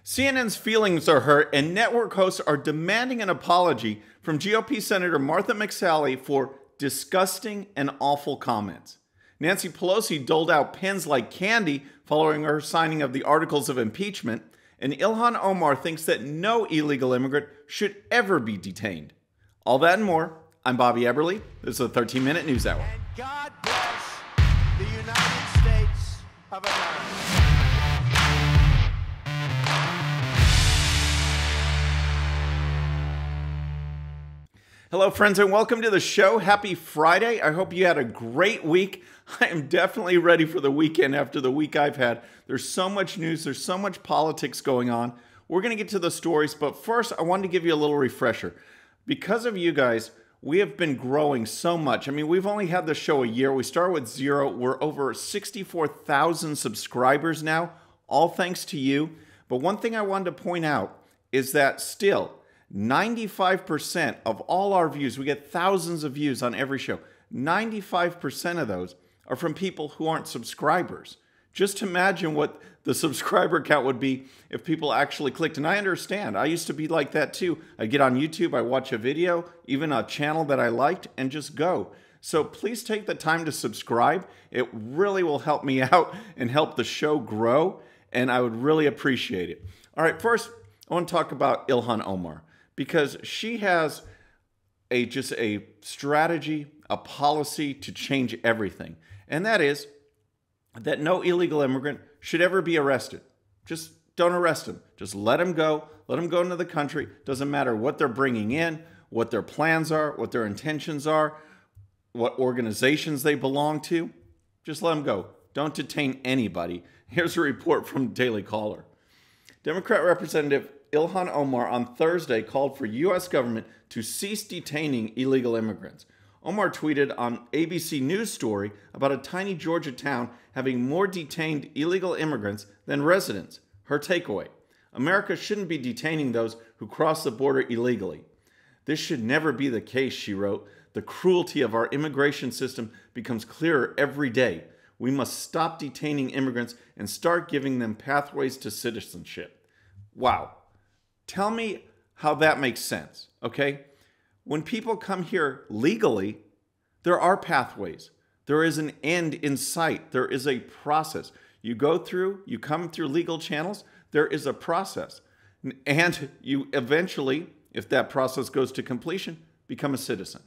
CNN's feelings are hurt, and network hosts are demanding an apology from GOP Senator Martha McSally for disgusting and awful comments. Nancy Pelosi doled out pens like candy following her signing of the articles of impeachment, and Ilhan Omar thinks that no illegal immigrant should ever be detained. All that and more. I'm Bobby Eberle. This is the 13-Minute News Hour. And God bless the United States of America. Hello, friends, and welcome to the show. Happy Friday. I hope you had a great week. I am definitely ready for the weekend after the week I've had. There's so much news. There's so much politics going on. We're going to get to the stories, but first, I wanted to give you a little refresher. Because of you guys, we have been growing so much. I mean, we've only had the show a year. We started with 0. We're over 64,000 subscribers now, all thanks to you. But one thing I wanted to point out is that still, 95% of all our views, we get thousands of views on every show. 95% of those are from people who aren't subscribers. Just imagine what the subscriber count would be if people actually clicked. And I understand. I used to be like that too. I'd get on YouTube, I'd watch a video, even a channel that I liked, and just go. So please take the time to subscribe. It really will help me out and help the show grow, and I would really appreciate it. All right, first, I want to talk about Ilhan Omar, because she has just a strategy, a policy to change everything. And that is that no illegal immigrant should ever be arrested. Just don't arrest them. Just let them go. Let them go into the country. Doesn't matter what they're bringing in, what their plans are, what their intentions are, what organizations they belong to. Just let them go. Don't detain anybody. Here's a report from Daily Caller. Democrat Representative Ilhan Omar on Thursday called for U.S. government to cease detaining illegal immigrants. Omar tweeted on ABC News story about a tiny Georgia town having more detained illegal immigrants than residents. Her takeaway: America shouldn't be detaining those who cross the border illegally. This should never be the case, she wrote. The cruelty of our immigration system becomes clearer every day. We must stop detaining immigrants and start giving them pathways to citizenship. Wow. Tell me how that makes sense, okay? When people come here legally, there are pathways. There is an end in sight. There is a process. You go through, you come through legal channels, there is a process. And you eventually, if that process goes to completion, become a citizen.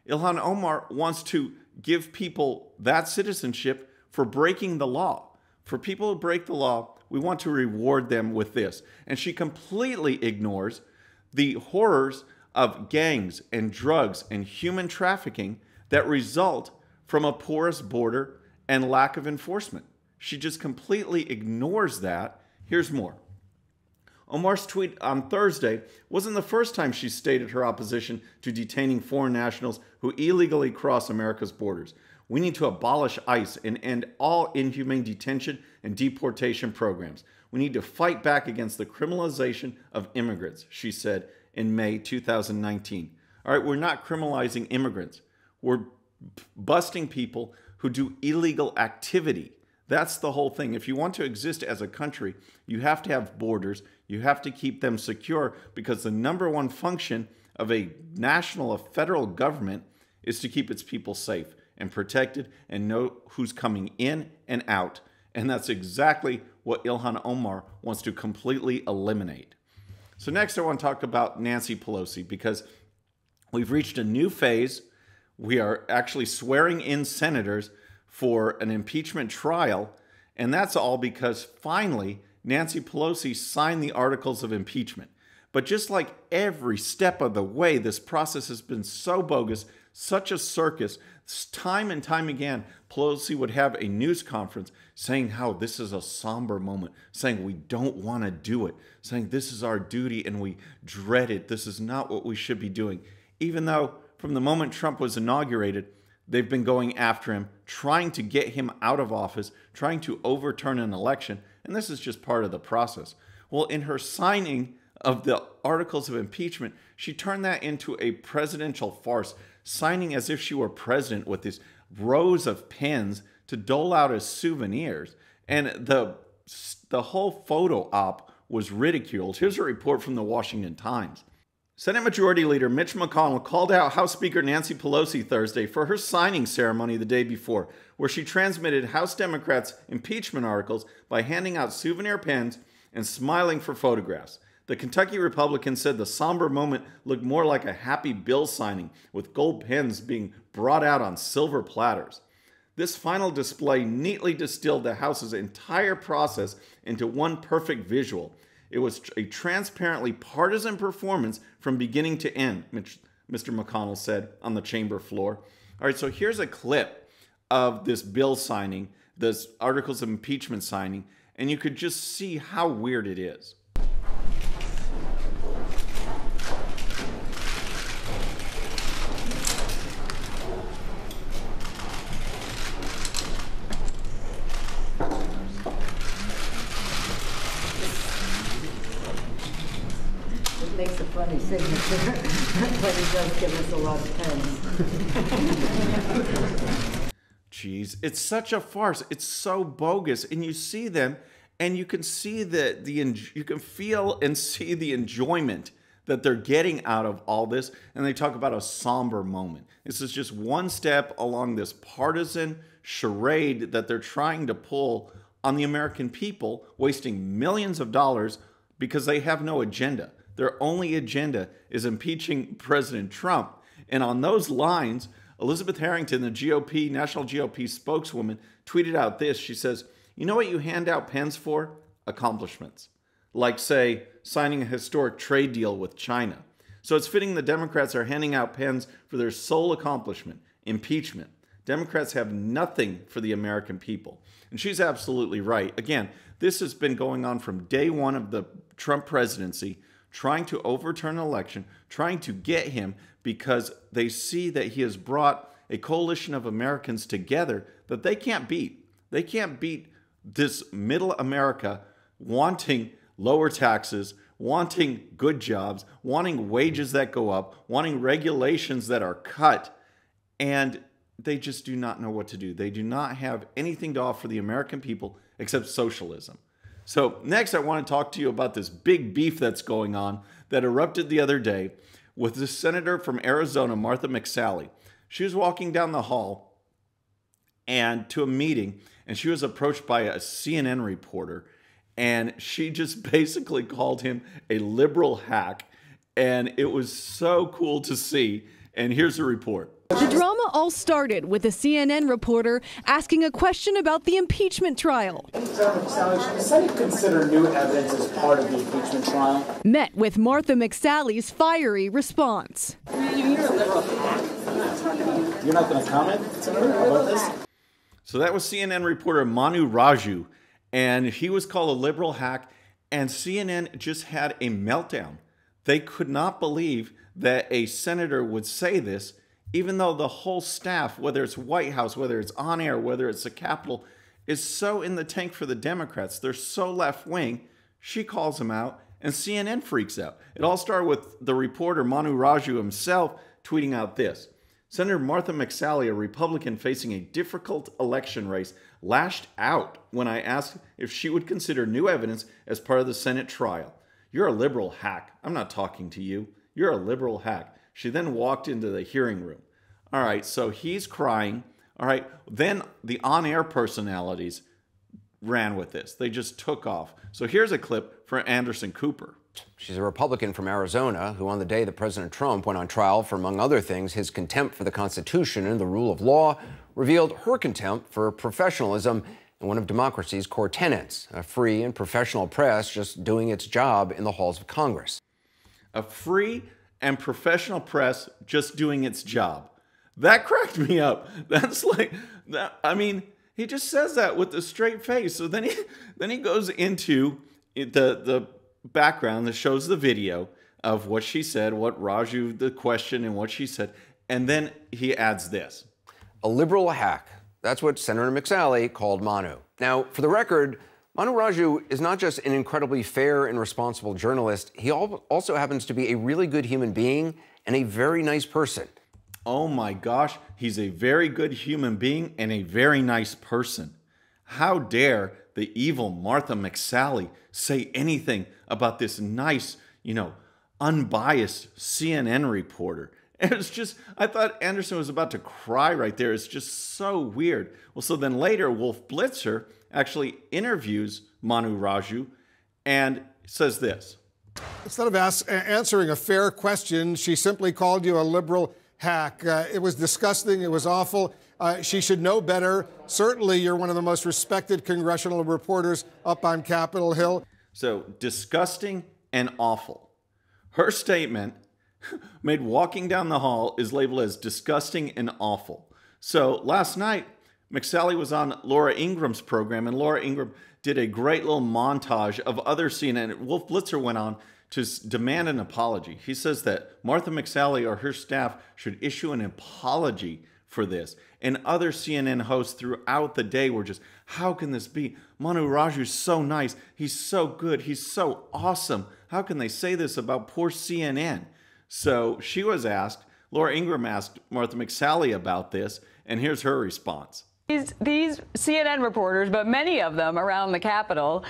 Ilhan Omar wants to give people that citizenship for breaking the law. For people who break the law, we want to reward them with this. And she completely ignores the horrors of gangs and drugs and human trafficking that result from a porous border and lack of enforcement. She just completely ignores that. Here's more. Omar's tweet on Thursday wasn't the first time she stated her opposition to detaining foreign nationals who illegally cross America's borders. We need to abolish ICE and end all inhumane detention and deportation programs. We need to fight back against the criminalization of immigrants, she said in May 2019. All right, we're not criminalizing immigrants. We're busting people who do illegal activity. That's the whole thing. If you want to exist as a country, you have to have borders. You have to keep them secure, because the number one function of a national, a federal government is to keep its people safe and protected and know who's coming in and out. And that's exactly what Ilhan Omar wants to completely eliminate. So next I want to talk about Nancy Pelosi, because we've reached a new phase. We are actually swearing in senators for an impeachment trial, and that's all because finally Nancy Pelosi signed the articles of impeachment. But just like every step of the way, this process has been so bogus, such a circus. Time and time again, Pelosi would have a news conference saying how this is a somber moment, saying we don't want to do it, saying this is our duty and we dread it. This is not what we should be doing. Even though from the moment Trump was inaugurated, they've been going after him, trying to get him out of office, trying to overturn an election, and this is just part of the process. Well, in her signing of the articles of impeachment, she turned that into a presidential farce, signing as if she were president with these rows of pens to dole out as souvenirs. And the whole photo op was ridiculed. Here's a report from the Washington Times. Senate Majority Leader Mitch McConnell called out House Speaker Nancy Pelosi Thursday for her signing ceremony the day before, where she transmitted House Democrats' impeachment articles by handing out souvenir pens and smiling for photographs. The Kentucky Republican said the somber moment looked more like a happy bill signing, with gold pens being brought out on silver platters. This final display neatly distilled the House's entire process into one perfect visual. It was a transparently partisan performance from beginning to end, Mr. McConnell said on the chamber floor. All right, so here's a clip of this bill signing, this articles of impeachment signing, and you could just see how weird it is. Makes a funny signature, but he does give us a lot of pens. Jeez, it's such a farce. It's so bogus, and you see them, and you can see you can feel and see the enjoyment that they're getting out of all this. And they talk about a somber moment. This is just one step along this partisan charade that they're trying to pull on the American people, wasting millions of dollars because they have no agenda. Their only agenda is impeaching President Trump. And on those lines, Elizabeth Harrington, the GOP, National GOP spokeswoman, tweeted out this. She says, "You know what you hand out pens for? Accomplishments. Like, say, signing a historic trade deal with China. So it's fitting the Democrats are handing out pens for their sole accomplishment, impeachment. Democrats have nothing for the American people." And she's absolutely right. Again, this has been going on from day one of the Trump presidency, trying to overturn an election, trying to get him because they see that he has brought a coalition of Americans together that they can't beat. They can't beat this middle America wanting lower taxes, wanting good jobs, wanting wages that go up, wanting regulations that are cut, and they just do not know what to do. They do not have anything to offer the American people except socialism. So next, I want to talk to you about this big beef that's going on that erupted the other day with this senator from Arizona, Martha McSally. She was walking down the hall and to a meeting, and she was approached by a CNN reporter, and she just basically called him a liberal hack, and it was so cool to see. And here's the report. The drama all started with a CNN reporter asking a question about the impeachment trial. Senator McSally, should the Senate consider new evidence as part of the impeachment trial? Met with Martha McSally's fiery response. You're not going to comment, Senator, about this? So that was CNN reporter Manu Raju, and he was called a liberal hack, and CNN just had a meltdown. They could not believe that a senator would say this, even though the whole staff, whether it's White House, whether it's on air, whether it's the Capitol, is so in the tank for the Democrats. They're so left-wing. She calls them out, and CNN freaks out. It all started with the reporter Manu Raju himself tweeting out this. Senator Martha McSally, a Republican facing a difficult election race, lashed out when I asked if she would consider new evidence as part of the Senate trial. You're a liberal hack. I'm not talking to you. You're a liberal hack. She then walked into the hearing room. All right, so he's crying. All right, then the on-air personalities ran with this. They just took off. So here's a clip for Anderson Cooper. She's a Republican from Arizona who, on the day that President Trump went on trial for, among other things, his contempt for the Constitution and the rule of law, revealed her contempt for professionalism and one of democracy's core tenets, a free and professional press just doing its job in the halls of Congress. A free and professional press just doing its job. That cracked me up. That's like, that. I mean, he just says that with a straight face. So then he goes into the background that shows the video of what she said, what Raju, the question, and what she said. And then he adds this. A liberal hack. That's what Senator McSally called Manu. Now, for the record, Manu Raju is not just an incredibly fair and responsible journalist. He also happens to be a really good human being and a very nice person. Oh my gosh, he's a very good human being and a very nice person. How dare the evil Martha McSally say anything about this nice, unbiased CNN reporter. And it's just, I thought Anderson was about to cry right there. It's just so weird. Well, so then later, Wolf Blitzer actually interviews Manu Raju and says this. Instead of answering a fair question, she simply called you a liberal hack. It was disgusting. It was awful. She should know better. Certainly, you're one of the most respected congressional reporters up on Capitol Hill. So, disgusting and awful. Her statement made walking down the hall is labeled as disgusting and awful. So, last night, McSally was on Laura Ingram's program, and Laura Ingram did a great little montage of other CNN. Wolf Blitzer went on to demand an apology. He says that Martha McSally or her staff should issue an apology for this. And other CNN hosts throughout the day were just, how can this be? Manu Raju's so nice. He's so good. He's so awesome. How can they say this about poor CNN? So she was asked, Laura Ingram asked Martha McSally about this, and here's her response. These CNN reporters, but many of them around the Capitol,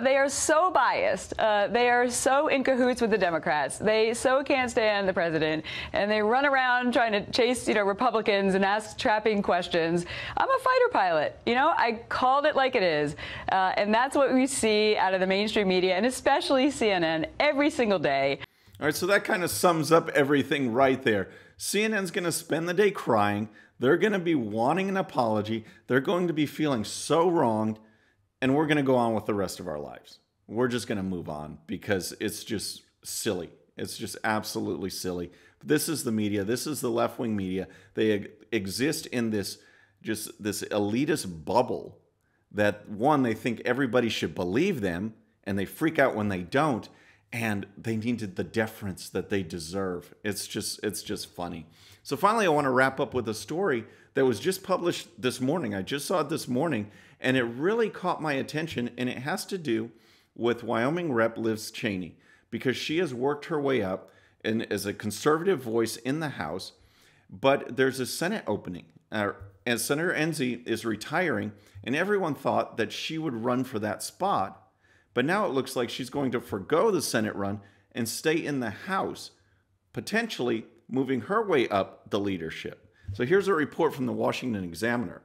they are so biased. They are so in cahoots with the Democrats. They so can't stand the president, and they run around trying to chase, Republicans and ask trapping questions. I'm a fighter pilot. I called it like it is, and that's what we see out of the mainstream media, and especially CNN, every single day. All right, so that kind of sums up everything right there. CNN's going to spend the day crying. They're going to be wanting an apology. They're going to be feeling so wronged, and we're going to go on with the rest of our lives. We're just going to move on because it's just silly. It's just absolutely silly. This is the media. This is the left-wing media. They exist in this elitist bubble that, one, they think everybody should believe them, and they freak out when they don't, and they needed the deference that they deserve. It's just funny. So finally, I want to wrap up with a story that was just published this morning. I just saw it this morning, and it really caught my attention, and it has to do with Wyoming Rep. Liz Cheney, because she has worked her way up and as a conservative voice in the House, but there's a Senate opening, and Senator Enzi is retiring, and everyone thought that she would run for that spot. But now it looks like she's going to forgo the Senate run and stay in the House, potentially moving her way up the leadership. So here's a report from the Washington Examiner.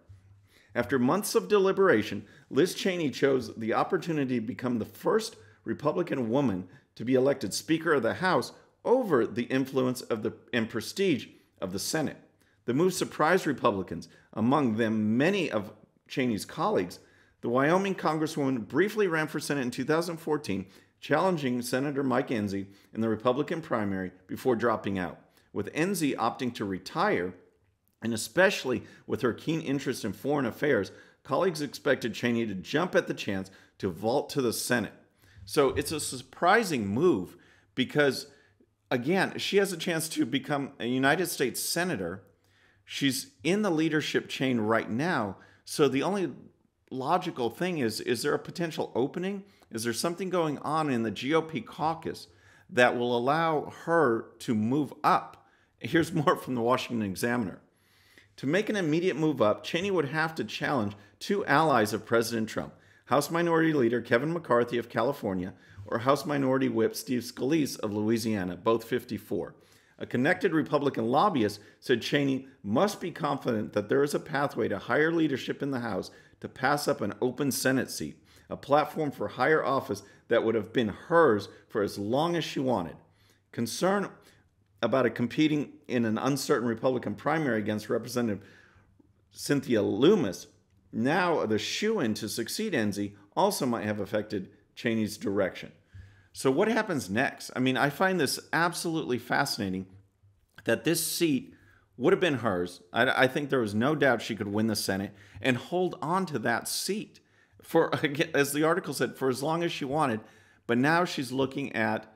After months of deliberation, Liz Cheney chose the opportunity to become the first Republican woman to be elected Speaker of the House over the influence of and prestige of the Senate. The move surprised Republicans, among them many of Cheney's colleagues. The Wyoming Congresswoman briefly ran for Senate in 2014, challenging Senator Mike Enzi in the Republican primary before dropping out. With Enzi opting to retire, and especially with her keen interest in foreign affairs, colleagues expected Cheney to jump at the chance to vault to the Senate. So it's a surprising move because, again, she has a chance to become a United States Senator. She's in the leadership chain right now, so the only logical thing is there a potential opening? Is there something going on in the GOP caucus that will allow her to move up? Here's more from the Washington Examiner. To make an immediate move up, Cheney would have to challenge two allies of President Trump, House Minority Leader Kevin McCarthy of California or House Minority Whip Steve Scalise of Louisiana, both 54. A connected Republican lobbyist said Cheney must be confident that there is a pathway to higher leadership in the House to pass up an open Senate seat, a platform for higher office that would have been hers for as long as she wanted. Concern about it competing in an uncertain Republican primary against Representative Cynthia Lummis, now the shoo-in to succeed Enzi, also might have affected Cheney's direction. So what happens next? I mean, I find this absolutely fascinating that this seat would have been hers. I think there was no doubt she could win the Senate and hold on to that seat for, as the article said, for as long as she wanted. But now she's looking at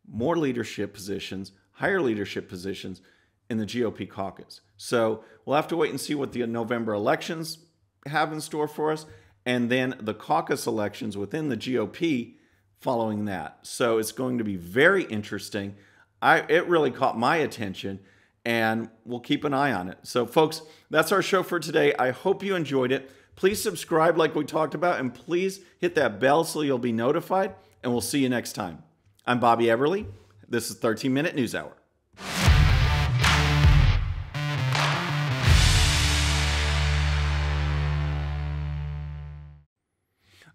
more leadership positions, higher leadership positions in the GOP caucus. So we'll have to wait and see what the November elections have in store for us, and then the caucus elections within the GOP following that. So it's going to be very interesting. It really caught my attention, and we'll keep an eye on it. So folks, that's our show for today. I hope you enjoyed it. Please subscribe like we talked about, and please hit that bell so you'll be notified, and we'll see you next time. I'm Bobby Everly. This is 13-Minute News Hour.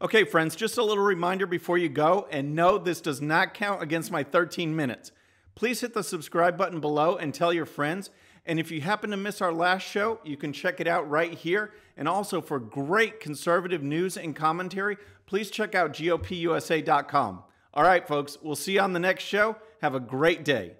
Okay, friends, just a little reminder before you go, and no, this does not count against my 13 minutes. Please hit the subscribe button below and tell your friends. And if you happen to miss our last show, you can check it out right here. And also for great conservative news and commentary, please check out GOPUSA.com. All right, folks, we'll see you on the next show. Have a great day.